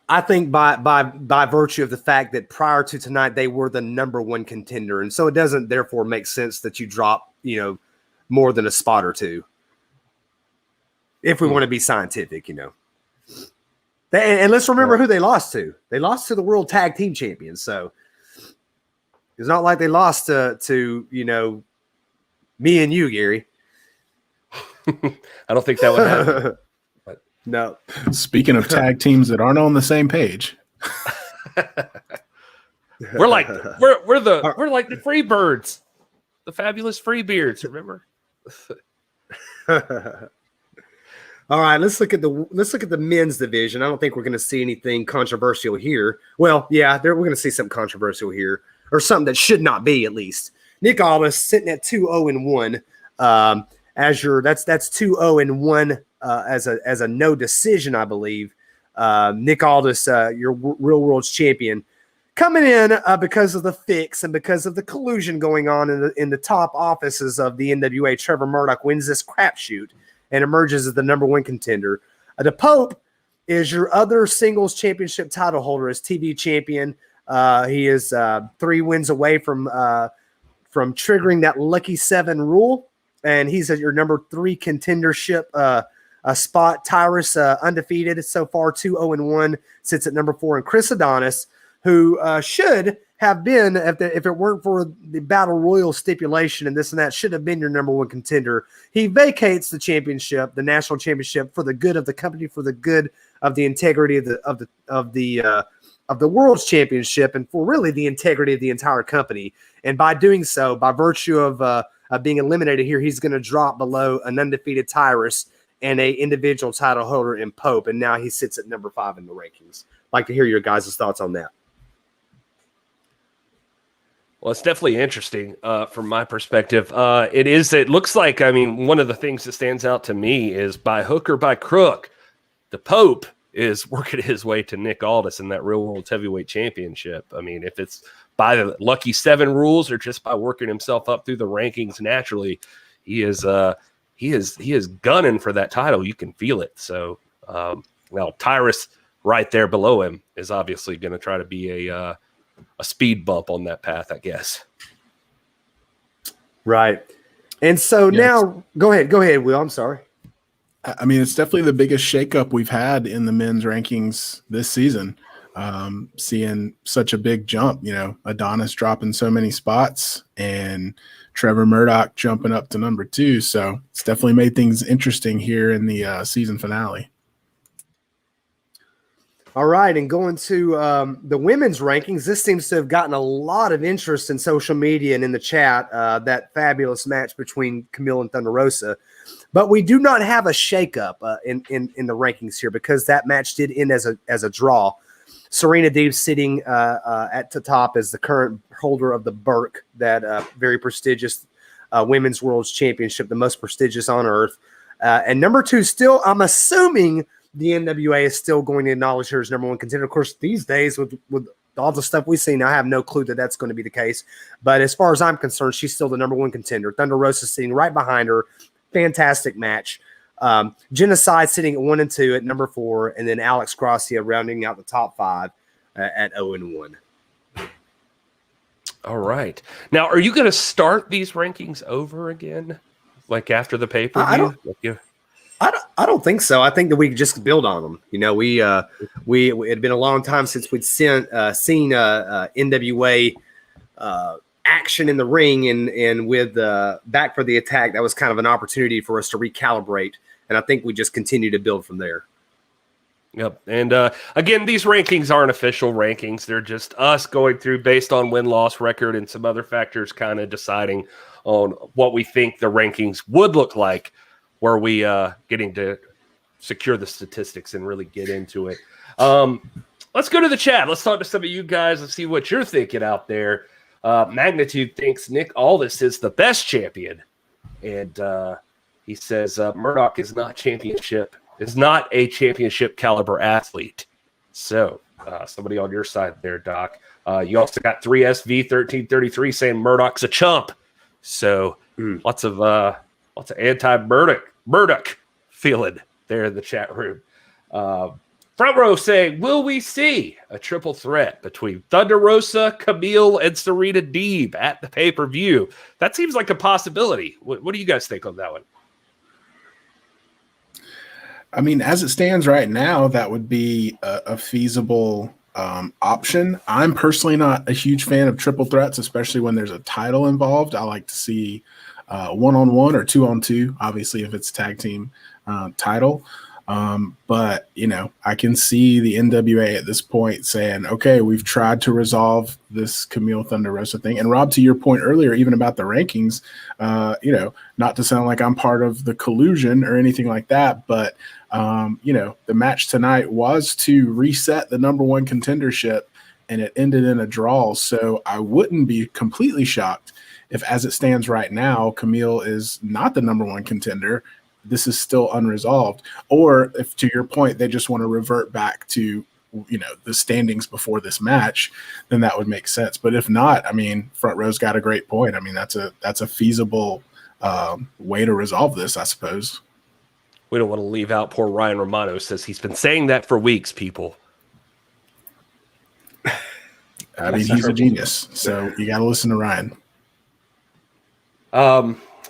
I think by virtue of the fact that prior to tonight they were the number 1 contender, and so it doesn't therefore make sense that you drop more than a spot or 2. If we want to be scientific, And let's remember who they lost to. They lost to the World Tag Team Champions, so it's not like they lost to me and you, Gary. I don't think that would happen. No. Speaking of tag teams that aren't on the same page, we're like the Freebirds, the fabulous Freebeards. Remember? All right, let's look at the men's division. I don't think we're going to see anything controversial here. Well, yeah, we're going to see something controversial here, or something that should not be, at least. Nick Aldis sitting at 2-0-1. That's 2-0-1 as a no decision, I believe. Nick Aldis, your Real World's champion, coming in because of the fix and because of the collusion going on in the top offices of the NWA. Trevor Murdoch wins this crapshoot and emerges as the number 1 contender. The Pope is your other singles championship title holder as TV champion. He is 3 wins away from triggering that lucky 7 rule, and he's at your number 3 contendership spot. Tyrus undefeated so far, 2-0-1, sits at number 4, and Chris Adonis, who should have been, if it weren't for the Battle Royal stipulation and this and that, should have been your number 1 contender. He vacates the championship, the national championship, for the good of the company, for the good of the integrity of the World's Championship, and for really the integrity of the entire company. And by doing so, by virtue of being eliminated here, he's going to drop below an undefeated Tyrus and a individual title holder in Pope, and now he sits at number 5 in the rankings. I'd like to hear your guys' thoughts on that. Well, it's definitely interesting from my perspective. It looks like, I mean, one of the things that stands out to me is by hook or by crook, the Pope is working his way to Nick Aldis in that Real World's Heavyweight Championship. I mean, if it's by the lucky 7 rules or just by working himself up through the rankings naturally, he is gunning for that title. You can feel it. So, well, Tyrus right there below him is obviously going to try to be a speed bump on that path, I guess. Right. And so now, go ahead, Will. I'm sorry. I mean, it's definitely the biggest shakeup we've had in the men's rankings this season. Seeing such a big jump, Adonis dropping so many spots and Trevor Murdoch jumping up to number 2. So it's definitely made things interesting here in the season finale. All right, and going to the women's rankings, this seems to have gotten a lot of interest in social media and in the chat, that fabulous match between Kamille and Thunder Rosa. But we do not have a shakeup in the rankings here because that match did end as a draw. Serena Deeb sitting at the top as the current holder of the Burke, that very prestigious Women's World's Championship, the most prestigious on earth. And number 2, still, I'm assuming the NWA is still going to acknowledge her as number 1 contender. Of course, these days with all the stuff we've seen, I have no clue that that's going to be the case. But as far as I'm concerned, she's still the number 1 contender. Thunder Rosa sitting right behind her. Fantastic match. Genocide sitting at 1 and 2 at number 4, and then Alex Gracia rounding out the top 5 at 0-1. All right. Now, are you going to start these rankings over again, like after the pay-per-view? I don't think so. I think that we could just build on them. It had been a long time since we'd seen NWA action in the ring and with Back for the Attack, that was kind of an opportunity for us to recalibrate. And I think we just continue to build from there. Yep. And again, these rankings aren't official rankings. They're just us going through based on win-loss record and some other factors, kind of deciding on what we think the rankings would look like, were we getting to secure the statistics and really get into it. Let's go to the chat. Let's talk to some of you guys and see what you're thinking out there. Magnitude thinks Nick Aldis is the best champion. And he says Murdoch is not a championship caliber athlete. So somebody on your side there, Doc. You also got 3SV1333 saying Murdoch's a chump. So lots of anti-Murdoch feeling there in the chat room. Front row saying, will we see a triple threat between Thunder Rosa, Kamille, and Serena Deeb at the pay-per-view? That seems like a possibility. What do you guys think on that one? I mean, as it stands right now, that would be a feasible option. I'm personally not a huge fan of triple threats, especially when there's a title involved. I like to see 1-on-1 or 2-on-2, obviously, if it's tag team title. But, you know, I can see the NWA at this point saying, okay, we've tried to resolve this Kamille Thunder Rosa thing. And Rob, to your point earlier, even about the rankings, you know, not to sound like I'm part of the collusion or anything like that, but, you know, the match tonight was to reset the number one contendership, and it ended in a draw. So I wouldn't be completely shocked if, as it stands right now, Kamille is not the number one contender. This is still unresolved. Or if, to your point, they just want to revert back to, you know, the standings before this match, then that would make sense. But if not, I mean, Front Row's got a great point. I mean, that's a feasible way to resolve this, I suppose. We don't want to leave out poor Ryan Romano. Says he's been saying that for weeks, people. I mean, he's a genius. So you got to listen to Ryan.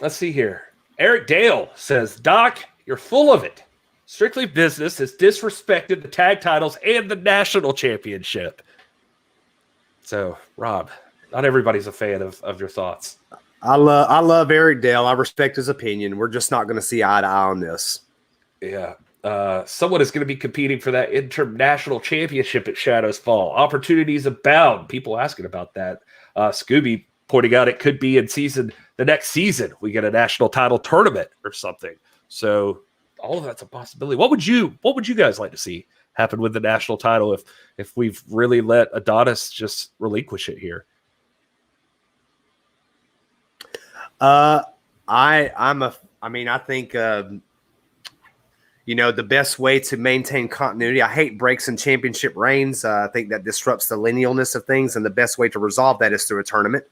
Let's see here. Eric Dale says, Doc, you're full of it. Strictly Business has disrespected the tag titles and the national championship. So, Rob, not everybody's a fan of your thoughts. I love Eric Dale. I respect his opinion. We're just not going to see eye to eye on this. Yeah. Someone is going to be competing for that international championship at Shadows Fall. Opportunities abound. People asking about that. Scooby pointing out it could be in the next season we get a national title tournament or something. So all of that's a possibility. What would you guys like to see happen with the national title if we've really let Adonis just relinquish it here? I think you know, the best way to maintain continuity, I hate breaks in championship reigns. I think that disrupts the linealness of things, and the best way to resolve that is through a tournament.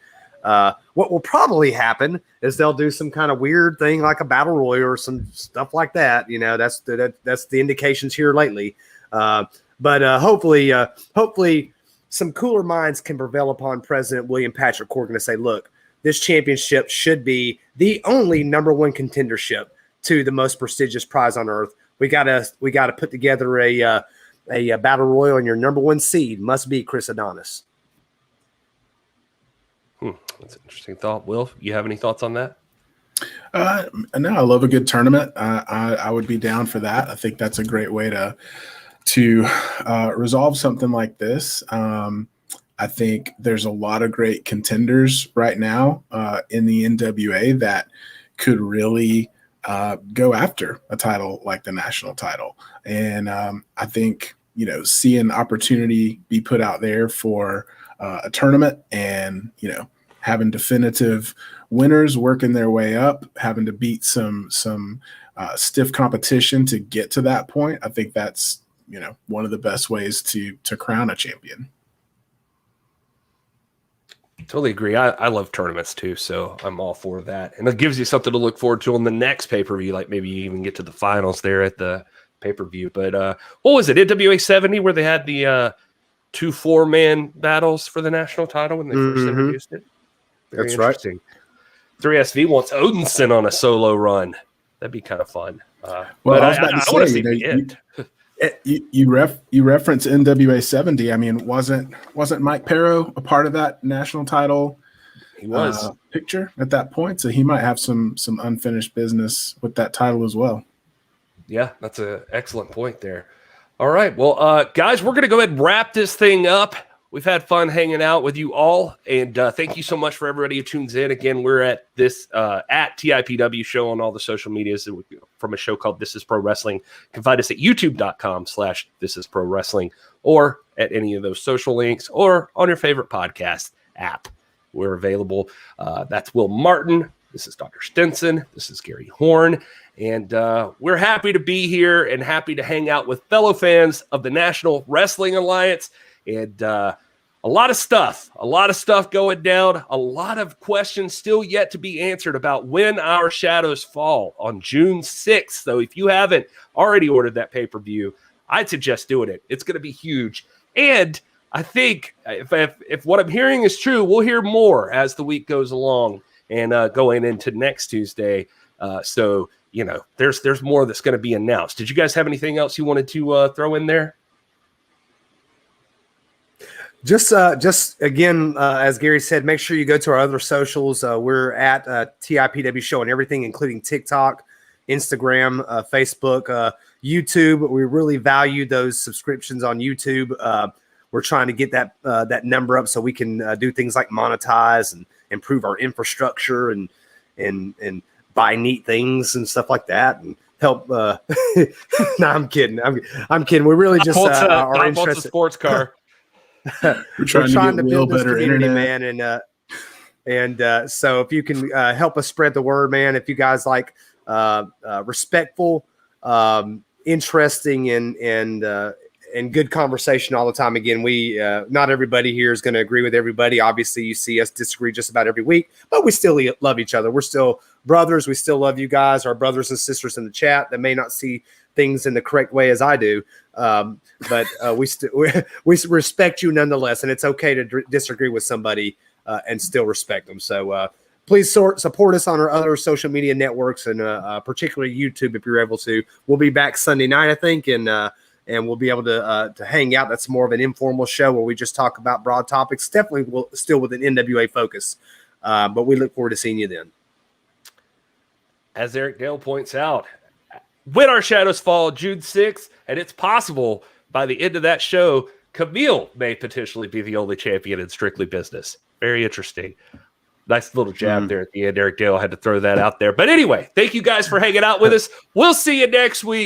What will probably happen is they'll do some kind of weird thing like a battle royal or some stuff like that. You know, that's the indications here lately. But hopefully some cooler minds can prevail upon President William Patrick Corgan to say, look, this championship should be the only number one contendership to the most prestigious prize on earth. We gotta put together a battle royal, and your number one seed must be Chris Adonis. That's an interesting thought. Will, you have any thoughts on that? No, I love a good tournament. I would be down for that. I think that's a great way to resolve something like this. I think there's a lot of great contenders right now in the NWA that could really go after a title like the national title. And I think, you know, seeing opportunity be put out there for a tournament and, you know, having definitive winners working their way up, having to beat some stiff competition to get to that point. I think that's, you know, one of the best ways to crown a champion. Totally agree. I love tournaments too, so I'm all for that. And it gives you something to look forward to on the next pay-per-view, like maybe you even get to the finals there at the pay-per-view. But what was it, NWA 70, where they had the 2 4-man battles for the national title when they first introduced it? Very That's right. 3SV wants Odinson on a solo run. That'd be kind of fun. Well, but I was about to say, want to see the end. You reference NWA 70. I mean, wasn't Mike Perro a part of that national title He was picture at that point, so he might have some unfinished business with that title as well. Yeah, that's an excellent point there. All right, well, guys, we're going to go ahead and wrap this thing up. We've had fun hanging out with you all, and thank you so much for everybody who tunes in. Again, we're at this at TIPW show on all the social medias from a show called This Is Pro Wrestling. You can find us at youtube.com/This Is Pro Wrestling, or at any of those social links, or on your favorite podcast app. We're available. That's Wil Martin. This is Dr. Stinson. This is Gary Horne. And we're happy to be here and happy to hang out with fellow fans of the National Wrestling Alliance. And a lot of stuff going down. A lot of questions still yet to be answered about when our shadows fall on June 6th. So if you haven't already ordered that pay-per-view, I'd suggest doing it. It's going to be huge. And I think if what I'm hearing is true, we'll hear more as the week goes along and going into next Tuesday. So, you know, there's more that's going to be announced. Did you guys have anything else you wanted to throw in there? Just again, as Gary said, make sure you go to our other socials. We're at TIPW Show and everything, including TikTok, Instagram, Facebook, YouTube. We really value those subscriptions on YouTube. We're trying to get that number up so we can do things like monetize and improve our infrastructure and buy neat things and stuff like that and help. No, I'm kidding. I'm kidding. We really just are interested. A sports car. We're trying to build better internet, man. And so if you can help us spread the word, man. If you guys like respectful, interesting, and good conversation all the time. Again, we not everybody here is going to agree with everybody. Obviously, you see us disagree just about every week, but we still love each other. We're still brothers. We still love you guys, our brothers and sisters in the chat that may not see things in the correct way as I do, but we respect you nonetheless, and it's okay to disagree with somebody and still respect them. So please support us on our other social media networks, and particularly YouTube if you're able to. We'll be back Sunday night, I think, and we'll be able to hang out. That's more of an informal show where we just talk about broad topics. Definitely still with an NWA focus, but we look forward to seeing you then. As Eric Dale points out, when our shadows fall June 6th, and it's possible by the end of that show, Kamille may potentially be the only champion in Strictly Business. Very interesting. Nice little jab there at the end. Eric Dale had to throw that out there. But anyway, thank you guys for hanging out with us. We'll see you next week.